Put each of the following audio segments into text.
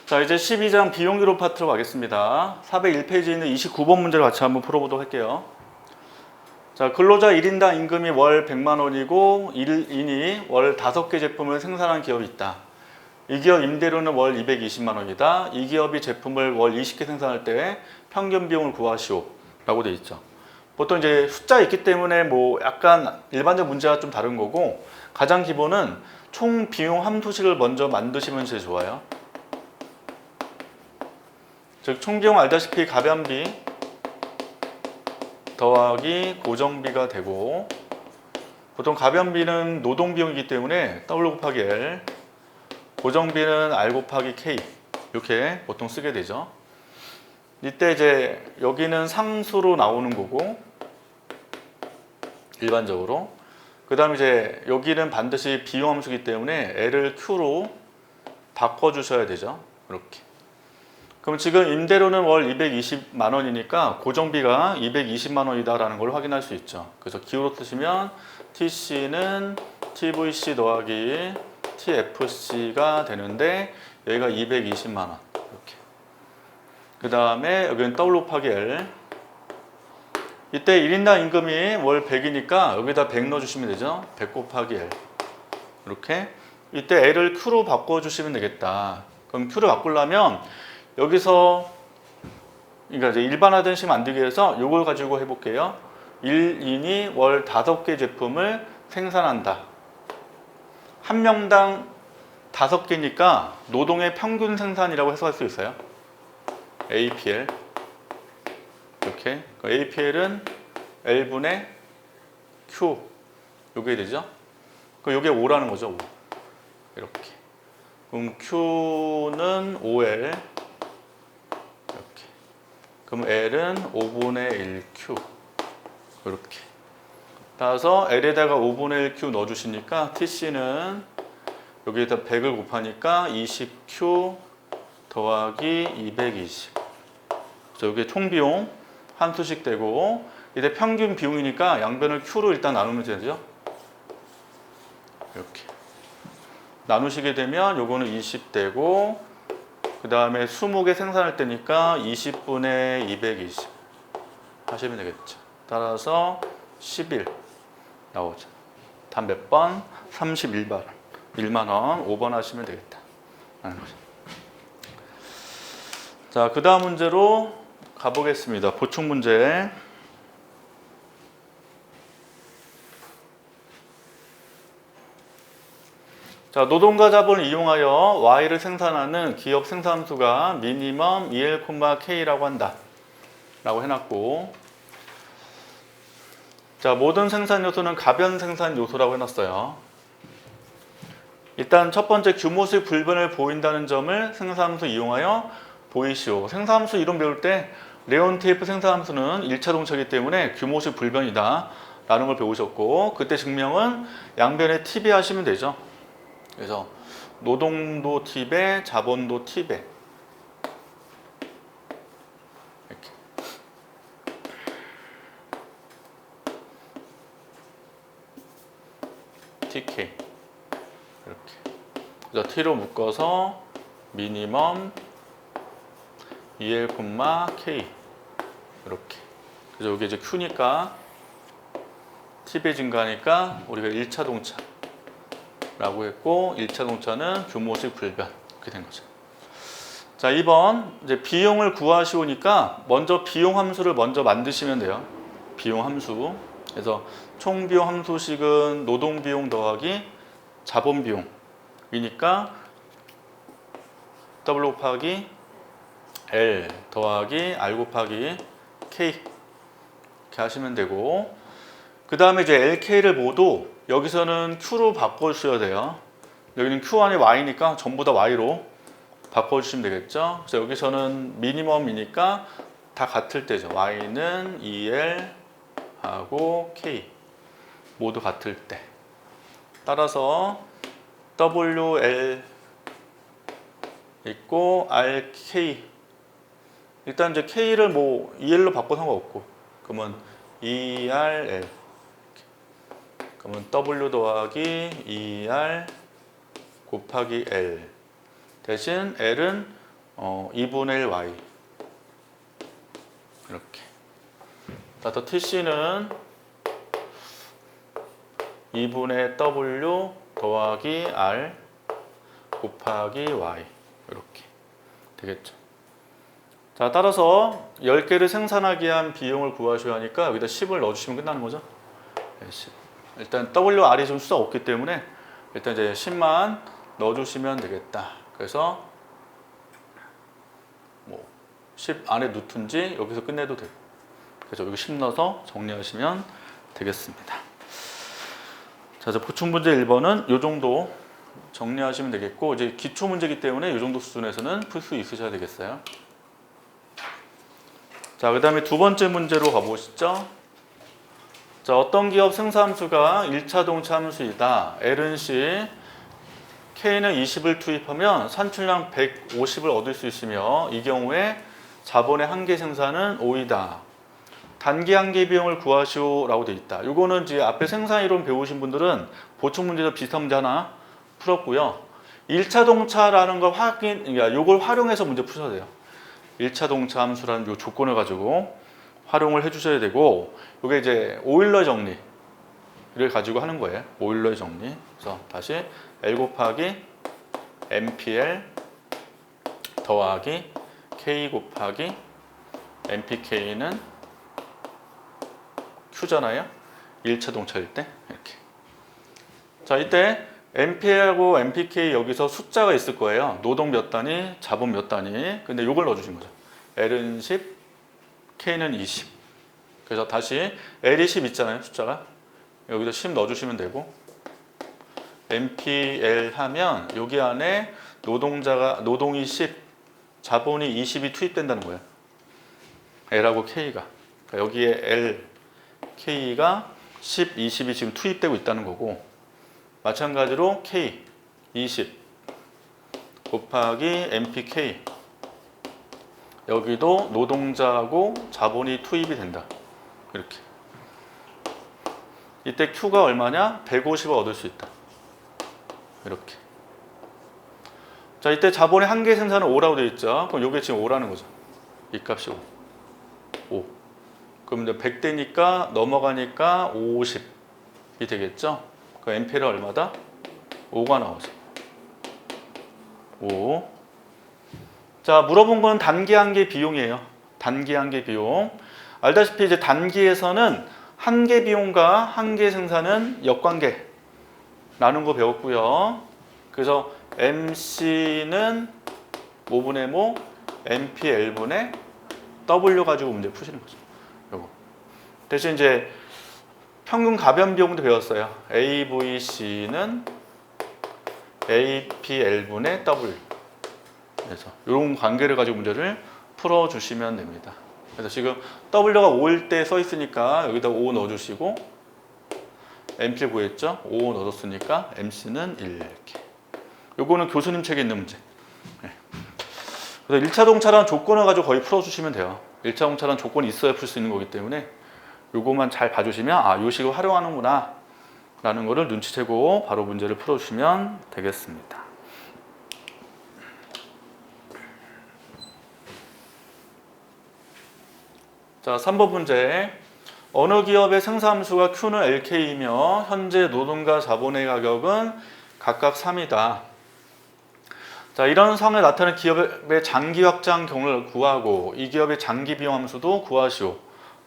자, 이제 12장 비용기록 파트로 가겠습니다. 401페이지에 있는 29번 문제를 같이 한번 풀어보도록 할게요. 자, 근로자 1인당 임금이 월 100만 원이고 1인이 월 5개 제품을 생산한 기업이 있다. 이 기업 임대료는 월 220만 원이다. 이 기업이 제품을 월 20개 생산할 때 평균 비용을 구하시오. 라고 되어 있죠. 보통 이제 숫자 있기 때문에 뭐 약간 일반적 문제가 좀 다른 거고, 가장 기본은 총 비용 함수식을 먼저 만드시면 제일 좋아요. 즉 총 비용 알다시피 가변비 더하기 고정비가 되고, 보통 가변비는 노동비용이기 때문에 W 곱하기 L, 고정비는 R 곱하기 K 이렇게 보통 쓰게 되죠. 이때 이제 여기는 상수로 나오는 거고 일반적으로, 그 다음에 이제 여기는 반드시 비용 함수이기 때문에 L을 Q로 바꿔주셔야 되죠. 이렇게. 그럼 지금 임대료는 월 220만 원이니까 고정비가 220만 원이다라는 걸 확인할 수 있죠. 그래서 기호로 쓰시면 TC는 TVC 더하기 TFC가 되는데 여기가 220만 원 이렇게. 그 다음에 여기는 W 곱하기 L. 이때 1인당 임금이 월 100이니까 여기다 100 넣어주시면 되죠. 100 곱하기 L 이렇게. 이때 L을 Q로 바꿔주시면 되겠다. 그럼 Q로 바꾸려면 여기서 그러니까 이제 일반화된 식 만들기 위해서 이걸 가지고 해볼게요. 1인이 월 5개 제품을 생산한다. 한 명당 5개니까 노동의 평균 생산이라고 해석할 수 있어요. APL 이렇게. APL은 L분의 Q 요게 되죠. 그럼 요게 5라는 거죠. 5. 이렇게. 그럼 Q는 5L 그럼 L은 5분의 1Q 이렇게. 따라서 L에다가 5분의 1Q 넣어주시니까 TC는 여기에다 100을 곱하니까 20Q 더하기 220. 그래서 여기 총비용 함수식 되고, 이제 평균 비용이니까 양변을 Q로 일단 나누면 되죠. 이렇게 나누시게 되면 요거는 20 되고, 그 다음에 20개 생산할 때니까 20분의 220 하시면 되겠죠. 따라서 11 나오죠. 단 몇 번? 31번. 1만 원, 5번 하시면 되겠다. 라는 거죠. 자, 그 다음 문제로 가보겠습니다. 보충 문제. 자, 노동과 자본을 이용하여 Y를 생산하는 기업 생산수가 미니멈 EL, K라고 한다. 라고 해놨고, 자, 모든 생산 요소는 가변 생산 요소라고 해놨어요. 일단 첫 번째 규모식 불변을 보인다는 점을 생산함수 이용하여 보이시오. 생산함수 이론 배울 때 레온테이프 생산함수는 1차 동차이기 때문에 규모식 불변이다 라는 걸 배우셨고, 그때 증명은 양변에 T배 하시면 되죠. 그래서 노동도 T배, 자본도 T배 이렇게. TK 이렇게. 그래서 T로 묶어서 미니멈 EL, K 이렇게. 그래서 여기 이제 Q니까 T배 증가하니까 우리가 1차 동차 라고 했고, 1차 동차는 규모식 불변 이렇게 된 거죠. 자, 2번 이제 비용을 구하시오니까 먼저 비용 함수를 먼저 만드시면 돼요. 비용 함수. 그래서 총 비용 함수식은 노동 비용 더하기 자본 비용이니까 W 곱하기 L 더하기 R 곱하기 K 이렇게 하시면 되고, 그 다음에 이제 LK를 모두 여기서는 Q로 바꿔주셔야 돼요. 여기는 Q 안에 Y니까 전부 다 Y로 바꿔주시면 되겠죠. 그래서 여기서는 미니멈이니까 다 같을 때죠. Y는 EL 하고 K 모두 같을 때. 따라서 WL 있고 RK. 일단 이제 K를 뭐 EL로 바꿔 상관없고, 그러면 ERL. 그러면 W 더하기 ER 곱하기 L. 대신 L은 2분의 1 y 이렇게. 따라서 TC는 2분의 W 더하기 R 곱하기 Y 이렇게 되겠죠. 자, 따라서 10개를 생산하기 위한 비용을 구하셔야 하니까 여기다 10을 넣어주시면 끝나는 거죠. 네, 10. 일단 WR이 좀 수가 없기 때문에 일단 이제 10만 넣어주시면 되겠다. 그래서 뭐 10 안에 넣든지 여기서 끝내도 되고. 그래서 여기 10 넣어서 정리하시면 되겠습니다. 자, 이제 보충 문제 1번은 이 정도 정리하시면 되겠고, 이제 기초 문제이기 때문에 이 정도 수준에서는 풀 수 있으셔야 되겠어요. 자, 그 다음에 두 번째 문제로 가보시죠. 자, 어떤 기업 생산함수가 1차동차 함수이다. L은 C, K는 20을 투입하면 산출량 150을 얻을 수 있으며 이 경우에 자본의 한계 생산은 5이다. 단기 한계 비용을 구하시오 라고 되어 있다. 이거는 이제 앞에 생산이론 배우신 분들은 보충 문제도 비슷한 문제 하나 풀었고요. 1차동차라는 걸 이걸 활용해서 문제 푸셔야 돼요. 1차동차 함수라는 이 조건을 가지고 활용을 해주셔야 되고, 이게 이제 오일러 정리를 가지고 하는 거예요. 오일러 정리. 그래서 다시 L 곱하기 MPL 더하기 K 곱하기 MPK는 Q잖아요. 1차동차일 때 이렇게. 자, 이때 MPL하고 MPK 여기서 숫자가 있을 거예요. 노동 몇 단위, 자본 몇 단위. 근데 이걸 넣어주신 거죠. L은 10, K는 20. 그래서 다시 L이 10 있잖아요, 숫자가. 여기서 10 넣어주시면 되고, MPL 하면 여기 안에 노동이 10, 자본이 20이 투입된다는 거예요. L하고 K가. 그러니까 여기에 L, K가 10, 20이 지금 투입되고 있다는 거고, 마찬가지로 K 20 곱하기 MPK 여기도 노동자하고 자본이 투입이 된다. 이렇게. 이때 Q가 얼마냐? 150을 얻을 수 있다. 이렇게. 자, 이때 자본의 한계 생산은 5라고 되어 있죠. 그럼 이게 지금 5라는 거죠. 이 값이 5. 그럼 이제 100대니까 넘어가니까 50이 되겠죠. 그 MPL은 얼마다? 5가 나오죠. 5. 자, 물어본 건 단기 한계 비용이에요. 단기 한계 비용. 알다시피 이제 단기에서는 한계 비용과 한계 생산은 역관계라는 거 배웠고요. 그래서 MC는 5분의 모, MPL분의 W 가지고 문제 푸시는 거죠. 요거. 대신 이제 평균 가변 비용도 배웠어요. AVC는 APL분의 W. 그래서 이런 관계를 가지고 문제를 풀어주시면 됩니다. 그래서 지금 W가 5일 때 써 있으니까 여기다 5 넣어주시고, MP를 구했죠? 5 넣어줬으니까 MC는 1 이렇게. 요거는 교수님 책에 있는 문제. 네. 그래서 1차동차라는 조건을 가지고 거의 풀어주시면 돼요. 1차동차라는 조건이 있어야 풀 수 있는 거기 때문에 요거만 잘 봐주시면 아, 요 식을 활용하는구나 라는 거를 눈치채고 바로 문제를 풀어주시면 되겠습니다. 자, 3번 문제. 어느 기업의 생산함수가 Q는 LK이며 현재 노동과 자본의 가격은 각각 3이다. 자, 이런 상황에 나타나는 기업의 장기 확장 경로를 구하고 이 기업의 장기 비용 함수도 구하시오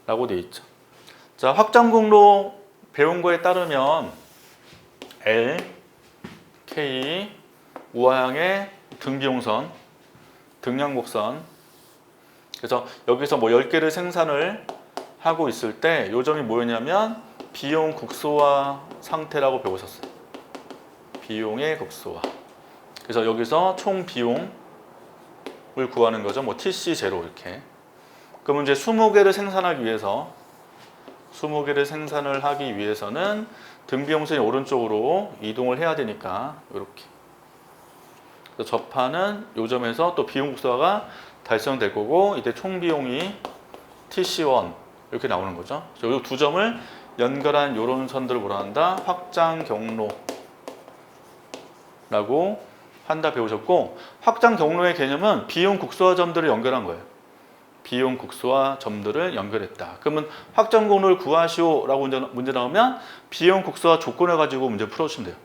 라고 되어 있죠. 자, 확장 경로 배운 거에 따르면 L, K, 우하향의 등비용선, 등량곡선. 그래서 여기서 뭐 10개를 생산을 하고 있을 때 요점이 뭐였냐면 비용 극소화 상태라고 배우셨어요. 비용의 극소화. 그래서 여기서 총 비용을 구하는 거죠. 뭐 TC0 이렇게. 그러면 이제 20개를 생산하기 위해서 20개를 생산을 하기 위해서는 등비용선이 오른쪽으로 이동을 해야 되니까 이렇게. 그래서 접하는 요점에서 또 비용 극소화가 달성될 거고, 이때 총 비용이 TC1 이렇게 나오는 거죠. 이 두 점을 연결한 이런 선들을 뭐라 한다? 확장 경로라고 한다 배우셨고, 확장 경로의 개념은 비용 국소와 점들을 연결한 거예요. 비용 국소와 점들을 연결했다. 그러면 확장 경로를 구하시오라고 문제 나오면 비용 국소와 조건을 가지고 문제 풀어주시면 돼요.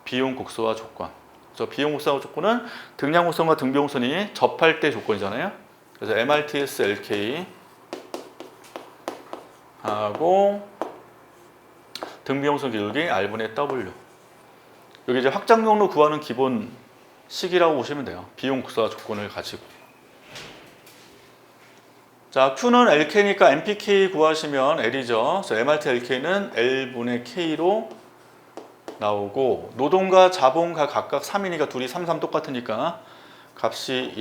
비용 국소와 조건. 그래서 비용 국소와 조건은 등량 곡선과 등비 곡선이 접할 때 조건이잖아요. 그래서 MRTS LK 하고 등비 곡선 기울기 R분의 W. 여기 이제 확장 경로 구하는 기본 식이라고 보시면 돼요. 비용 국소와 조건을 가지고. 자, Q는 LK니까 MPK 구하시면 L이죠. 그래서 MRT LK는 L분의 K로 나오고, 노동과 자본과 각각 3이니까 둘이 3, 3 똑같으니까 값이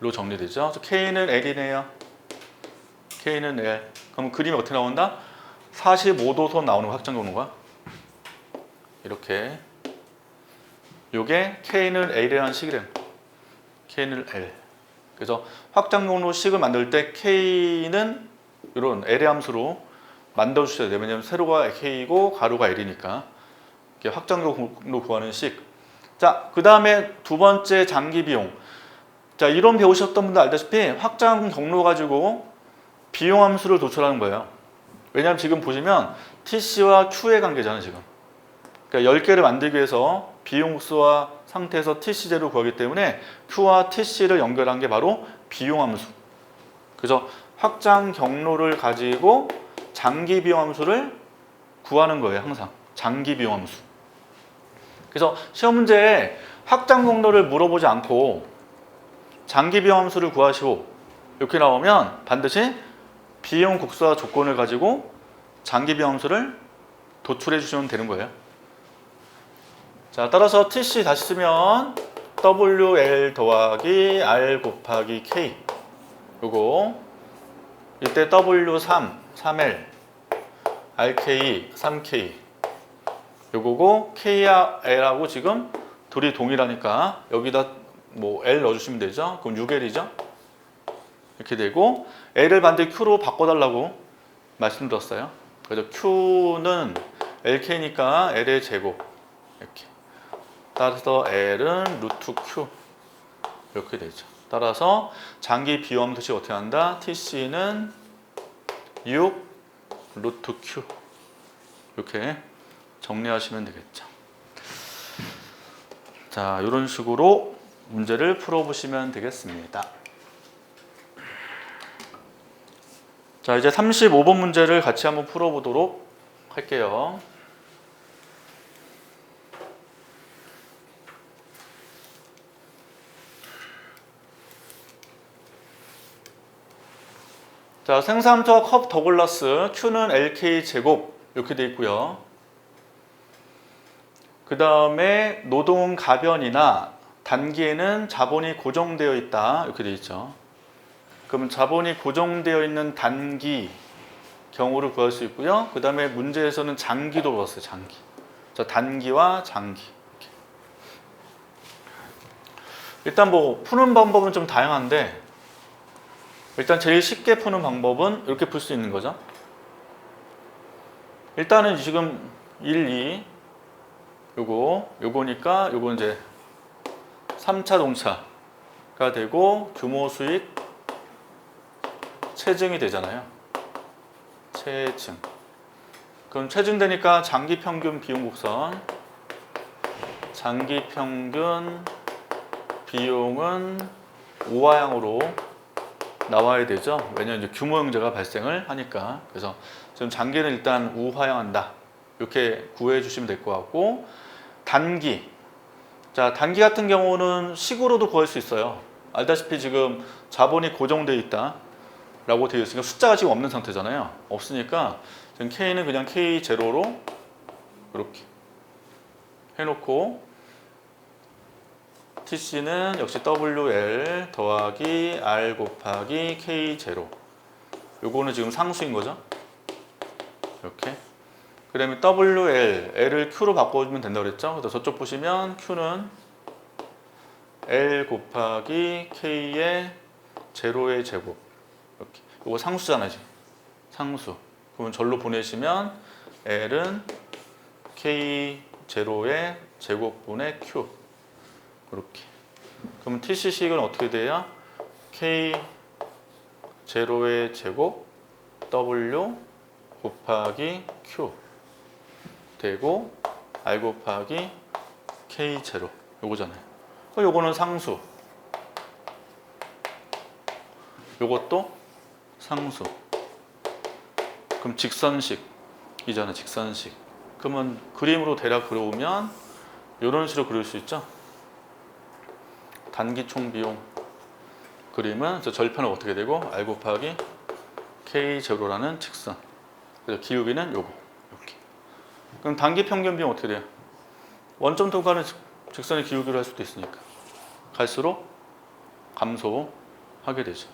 1로 정리되죠. 그래서 K는 L이네요. K는 L. 그럼 그림이 어떻게 나온다? 45도선 나오는 확장 경로가 이렇게. 요게 K는 L이라는 식이래요. K는 L. 그래서 확장 경로 식을 만들 때 K는 이런 L의 함수로 만들어 주셔야 돼요. 왜냐면 세로가 K이고 가로가 L이니까. 이렇게 확장 경로 구하는 식. 자, 그 다음에 두 번째 장기 비용. 자, 이론 배우셨던 분들 알다시피 확장 경로 가지고 비용 함수를 도출하는 거예요. 왜냐하면 지금 보시면 TC와 Q의 관계잖아요, 지금. 그러니까 10개를 만들기 위해서 비용 국소와 상태에서 TC제로 구하기 때문에 Q와 TC를 연결한 게 바로 비용 함수. 그래서 확장 경로를 가지고 장기 비용 함수를 구하는 거예요, 항상. 장기 비용 함수. 그래서 시험 문제에 확장 경로를 물어보지 않고 장기 비용 함수를 구하시오 이렇게 나오면 반드시 비용 국소와 조건을 가지고 장기 비용 함수를 도출해 주시면 되는 거예요. 자, 따라서 TC 다시 쓰면 WL 더하기 R 곱하기 K. 요거 이때 W3, 3L, RK, 3K. 요거고 K와 L하고 지금 둘이 동일하니까 여기다 뭐 L 넣어주시면 되죠. 그럼 6L이죠. 이렇게 되고 L을 반드시 Q로 바꿔달라고 말씀드렸어요. 그래서 Q는 LK니까 L의 제곱 이렇게. 따라서 L은 루트 Q 이렇게 되죠. 따라서 장기 비용함수식 어떻게 한다? TC는 6 루트 Q 이렇게 정리하시면 되겠죠. 자, 이런 식으로 문제를 풀어보시면 되겠습니다. 자, 이제 35번 문제를 같이 한번 풀어보도록 할게요. 자, 생산처 컵 더글라스 Q는 LK 제곱 이렇게 돼 있고요. 그 다음에 노동 가변이나 단기에는 자본이 고정되어 있다 이렇게 돼 있죠. 그러면 자본이 고정되어 있는 단기 경우를 구할 수 있고요. 그 다음에 문제에서는 장기도 물었어요. 장기. 자, 단기와 장기. 이렇게. 일단 뭐 푸는 방법은 좀 다양한데 일단 제일 쉽게 푸는 방법은 이렇게 풀 수 있는 거죠. 일단은 지금 1, 2 요거니까 요거 이제 3차 동차가 되고 규모 수익 체증이 되잖아요. 체증. 그럼 체증되니까 장기 평균 비용 곡선. 장기 평균 비용은 우하향으로 나와야 되죠. 왜냐하면 이제 규모 형제가 발생을 하니까. 그래서 지금 장기는 일단 우하향한다. 이렇게 구해 주시면 될 것 같고, 단기. 자, 단기 같은 경우는 식으로도 구할 수 있어요. 알다시피 지금 자본이 고정되어 있다 라고 되어 있으니까 숫자가 지금 없는 상태잖아요. 없으니까 지금 K는 그냥 K0로 이렇게 해놓고 TC는 역시 WL 더하기 R 곱하기 K0. 요거는 지금 상수인 거죠. 이렇게. 그 다음에 WL, L을 Q로 바꿔주면 된다고 그랬죠. 그래서 저쪽 보시면 Q는 L 곱하기 K의 제로의 제곱. 이렇게. 이거 상수잖아요, 지금. 상수. 그러면 절로 보내시면 L은 K 제로의 제곱분의 Q. 이렇게. 그럼 TC식은 어떻게 돼야? K 제로의 제곱 W 곱하기 Q 되고 R 곱하기 K 제로 요거잖아요. 요거는 상수. 요것도 상수. 그럼 직선식이잖아, 직선식. 그러면 그림으로 대략 그려오면 이런 식으로 그릴 수 있죠. 단기총 비용 그림은 절편은 어떻게 되고 R 곱하기 K 제로라는 직선. 그래서 기울기는 요거 이렇게. 그럼 단기 평균 비용 어떻게 돼요? 원점 통과는 직선의 기울기로 할 수도 있으니까 갈수록 감소하게 되죠.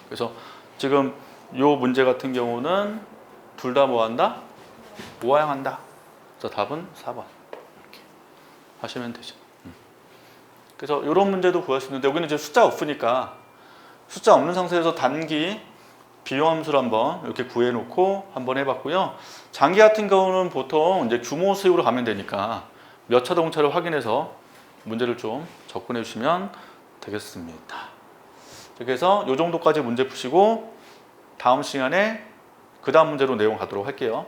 그래서 지금 요 문제 같은 경우는 둘 다 뭐 한다? 우하향한다. 그래서 답은 4번 이렇게 하시면 되죠. 그래서 이런 문제도 구할 수 있는데 여기는 이제 숫자 없으니까 숫자 없는 상태에서 단기 비용함수를 한번 이렇게 구해놓고 한번 해봤고요. 장기 같은 경우는 보통 이제 규모 수식으로 가면 되니까 몇 차 동차를 확인해서 문제를 좀 접근해 주시면 되겠습니다. 그래서 이 정도까지 문제 푸시고 다음 시간에 그 다음 문제로 내용 가도록 할게요.